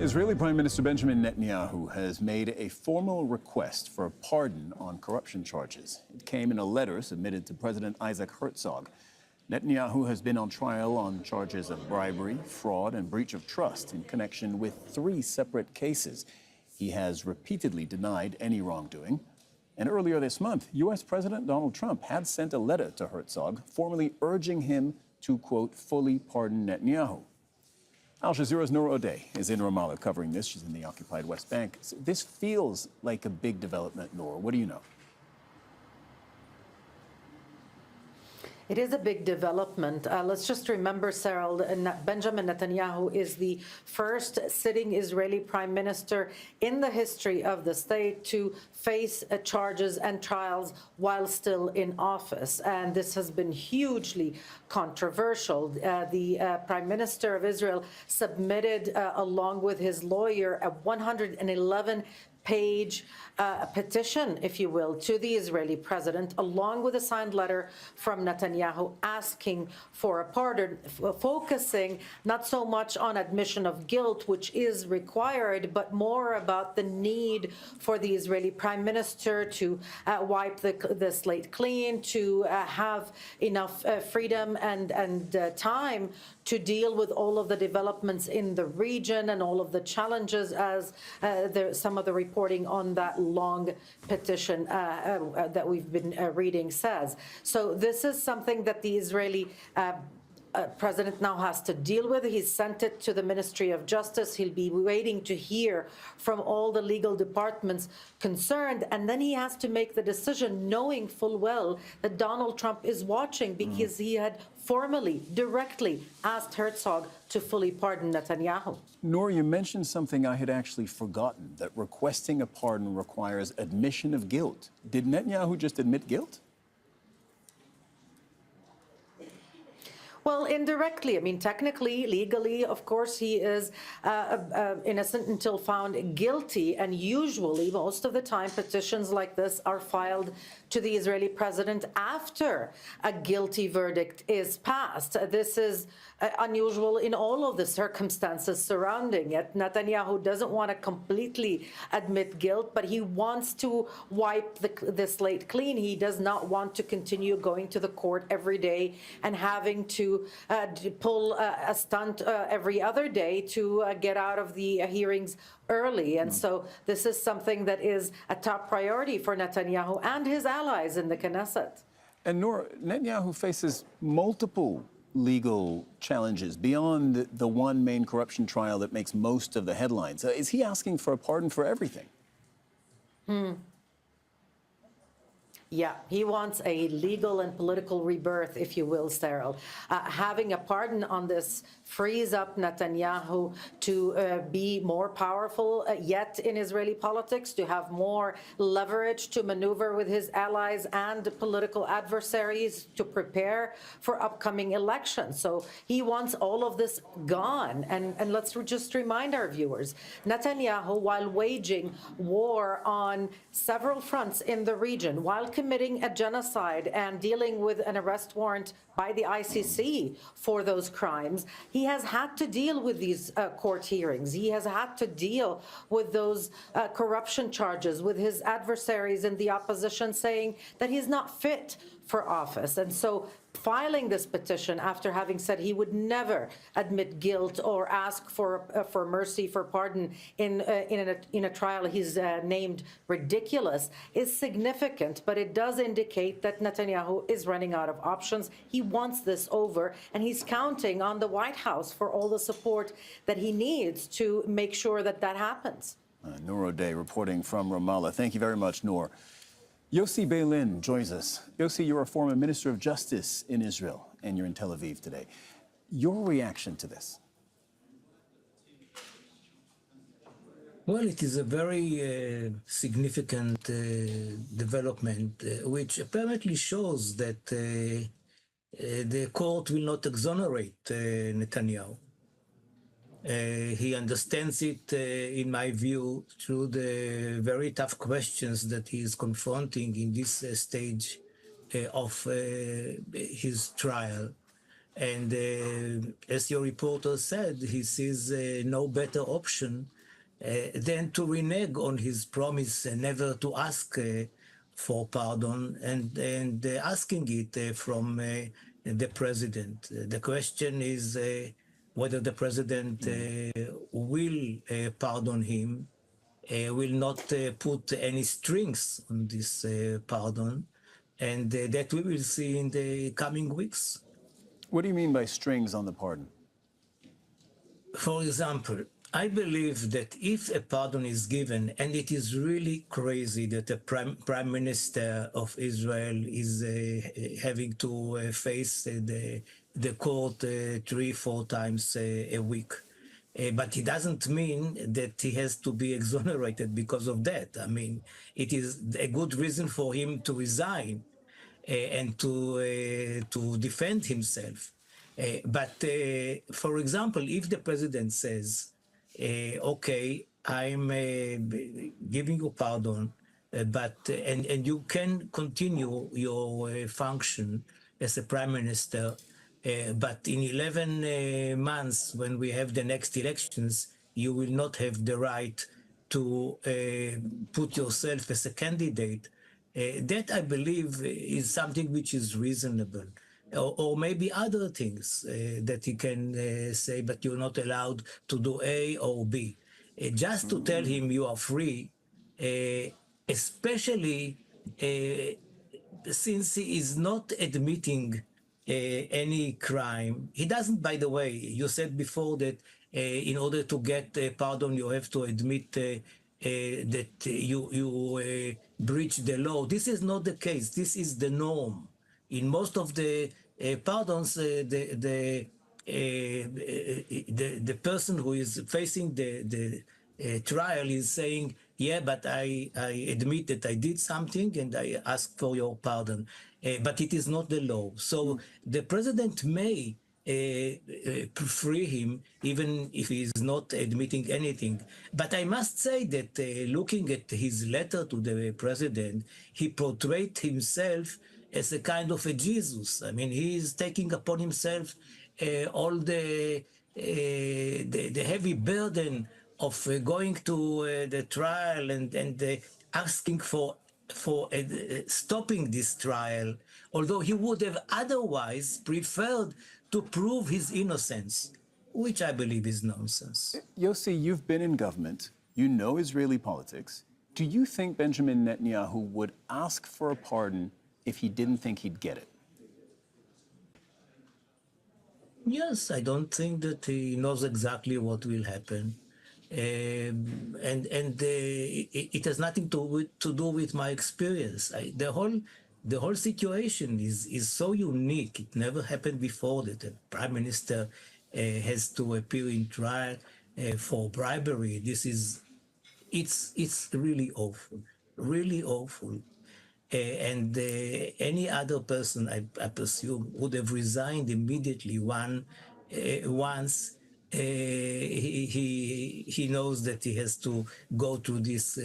Israeli Prime Minister Benjamin Netanyahu has made a formal request for a pardon on corruption charges. It came in a letter submitted to President Isaac Herzog. Netanyahu has been on trial on charges of bribery, fraud, and breach of trust in connection with 3 separate cases. He has repeatedly denied any wrongdoing. And earlier this month, U.S. President Donald Trump had sent a letter to Herzog, formally urging him to, quote, fully pardon Netanyahu. Al Jazeera's Noor O'Day is in Ramallah covering this. She's in the occupied West Bank. So this feels like a big development, Noor. What do you know? It is a big development. Let's just remember, Cyril, Benjamin Netanyahu is the first sitting Israeli prime minister in the history of the state to face charges and trials while still in office. And this has been hugely controversial. The prime minister of Israel submitted, along with his lawyer, a 111-page petition, if you will, to the Israeli president, along with a signed letter from Netanyahu asking for a pardon, focusing not so much on admission of guilt, which is required, but more about the need for the Israeli prime minister to wipe the slate clean, to have enough freedom and time to deal with all of the developments in the region and all of the challenges, as some of the reporting on that long petition that we've been reading says. So this is something that the Israeli president now has to deal with. He's sent it to the Ministry of Justice. He'll be waiting to hear from all the legal departments concerned, and then he has to make the decision knowing full well that Donald Trump is watching, because he had formally, directly asked Herzog to fully pardon Netanyahu. Noor, you mentioned something I had actually forgotten, that requesting a pardon requires admission of guilt. Did Netanyahu just admit guilt? Well, indirectly. I mean, technically, legally, of course, he is innocent until found guilty. And usually, most of the time, petitions like this are filed to the Israeli president after a guilty verdict is passed. This is unusual in all of the circumstances surrounding it. Netanyahu doesn't want to completely admit guilt, but he wants to wipe the slate clean. He does not want to continue going to the court every day and having to pull a stunt every other day to get out of the hearings early. And so this is something that is a top priority for Netanyahu and his allies in the Knesset. And Noor, Netanyahu faces multiple legal challenges beyond the one main corruption trial that makes most of the headlines. Is he asking for a pardon for everything? Yeah, he wants a legal and political rebirth, if you will, Cyril. Having a pardon on this frees up Netanyahu to be more powerful yet in Israeli politics, to have more leverage to maneuver with his allies and political adversaries to prepare for upcoming elections. So he wants all of this gone. And let's just remind our viewers, Netanyahu, while waging war on several fronts in the region, while committing a genocide and dealing with an arrest warrant by the ICC for those crimes, he has had to deal with these court hearings. He has had to deal with those corruption charges, with his adversaries in the opposition saying that he's not fit for office. And so filing this petition after having said he would never admit guilt or ask for mercy, for pardon in a trial he's named ridiculous is significant, but it does indicate that Netanyahu is running out of options. He wants this over, and he's counting on the White House for all the support that he needs to make sure that that happens. Noor O'Day reporting from Ramallah. Thank you very much, Noor. Yossi Beilin joins us. Yossi, you're a former Minister of Justice in Israel, and you're in Tel Aviv today. Your reaction to this? Well, it is a very significant development, which apparently shows that the court will not exonerate Netanyahu. He understands it, in my view, through the very tough questions that he is confronting in this stage of his trial. And as your reporter said, he sees no better option than to renege on his promise never to ask for pardon and asking it from the president. The question is whether the president will pardon him, will not put any strings on this pardon, and that we will see in the coming weeks. What do you mean by strings on the pardon? For example, I believe that if a pardon is given, and it is really crazy that a prime minister of Israel is having to face the court 3-4 times a week. But it doesn't mean that he has to be exonerated because of that. I mean, it is a good reason for him to resign and to defend himself. But for example, if the president says, okay, I'm giving you pardon, and you can continue your function as a prime minister, but in 11 months, when we have the next elections, you will not have the right to put yourself as a candidate. That, I believe, is something which is reasonable. Or maybe other things that he can say, but you're not allowed to do A or B. Just to tell him you are free, especially since he is not admitting any crime. He doesn't, by the way, you said before that in order to get a pardon, you have to admit that you breach the law. This is not the case. This is the norm. In most of the pardons, the person who is facing the trial is saying, yeah, but I admit that I did something and I ask for your pardon. But it is not the law. So the president may free him even if he is not admitting anything. But I must say that looking at his letter to the president, he portrayed himself as a kind of a Jesus. I mean, he is taking upon himself all the heavy burden of going to the trial and asking for stopping this trial, although he would have otherwise preferred to prove his innocence, which I believe is nonsense. Yossi, you've been in government. You know Israeli politics. Do you think Benjamin Netanyahu would ask for a pardon if he didn't think he'd get it? Yes, I don't think that he knows exactly what will happen. It has nothing to do with my experience. The whole situation is so unique. It never happened before that a prime minister has to appear in trial for bribery. It's really awful, really awful. Any other person, I presume, would have resigned immediately once he knows that he has to go through this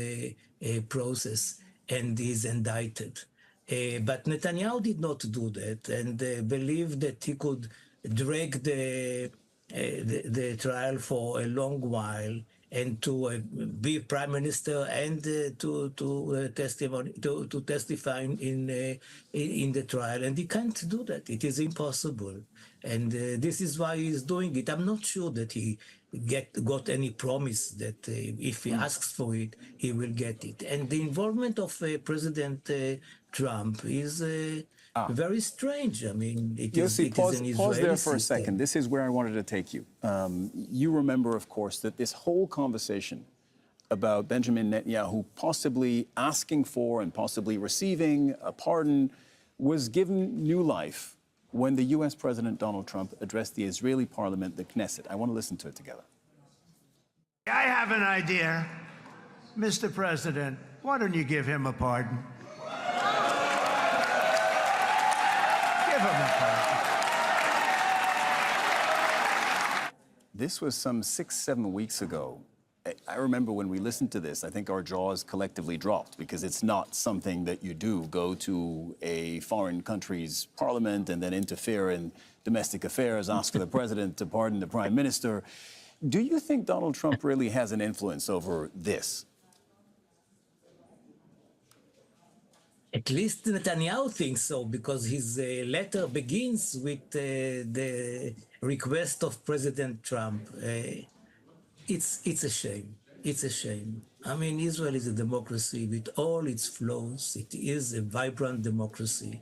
process and is indicted. But Netanyahu did not do that and believed that he could drag the trial for a long while and to be prime minister and to testify in the trial, and he can't do that. It is impossible, and this is why he's doing it. I'm not sure that he got any promise that if he asks for it, he will get it. And the involvement of President Trump is very strange. I mean, Yossi, it is an Israeli pause there for a system. second. This is where I wanted to take you. You remember, of course, that this whole conversation about Benjamin Netanyahu possibly asking for and possibly receiving a pardon was given new life when the U.S. President Donald Trump addressed the Israeli parliament, the Knesset. I want to listen to it together. I have an idea. Mr. President, why don't you give him a pardon? Give him a pardon. This was some 6-7 weeks ago. I remember when we listened to this, I think our jaws collectively dropped because it's not something that you do, go to a foreign country's parliament and then interfere in domestic affairs, ask for the president to pardon the prime minister. Do you think Donald Trump really has an influence over this? At least Netanyahu thinks so, because his letter begins with the request of President Trump. It's a shame. It's a shame. I mean, Israel is a democracy with all its flaws. It is a vibrant democracy.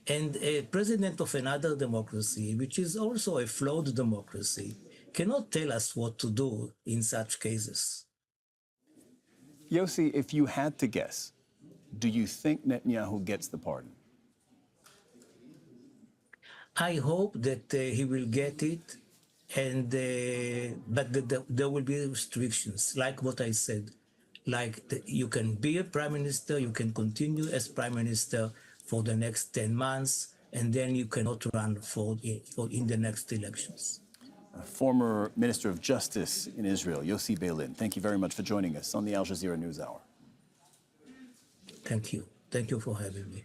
And a president of another democracy, which is also a flawed democracy, cannot tell us what to do in such cases. Yossi, if you had to guess, do you think Netanyahu gets the pardon? I hope that he will get it, and but there will be restrictions, like what I said. Like you can be a prime minister, you can continue as prime minister for the next 10 months, and then you cannot run for in the next elections. Former Minister of Justice in Israel, Yossi Beilin, thank you very much for joining us on the Al Jazeera NewsHour. Thank you. Thank you for having me.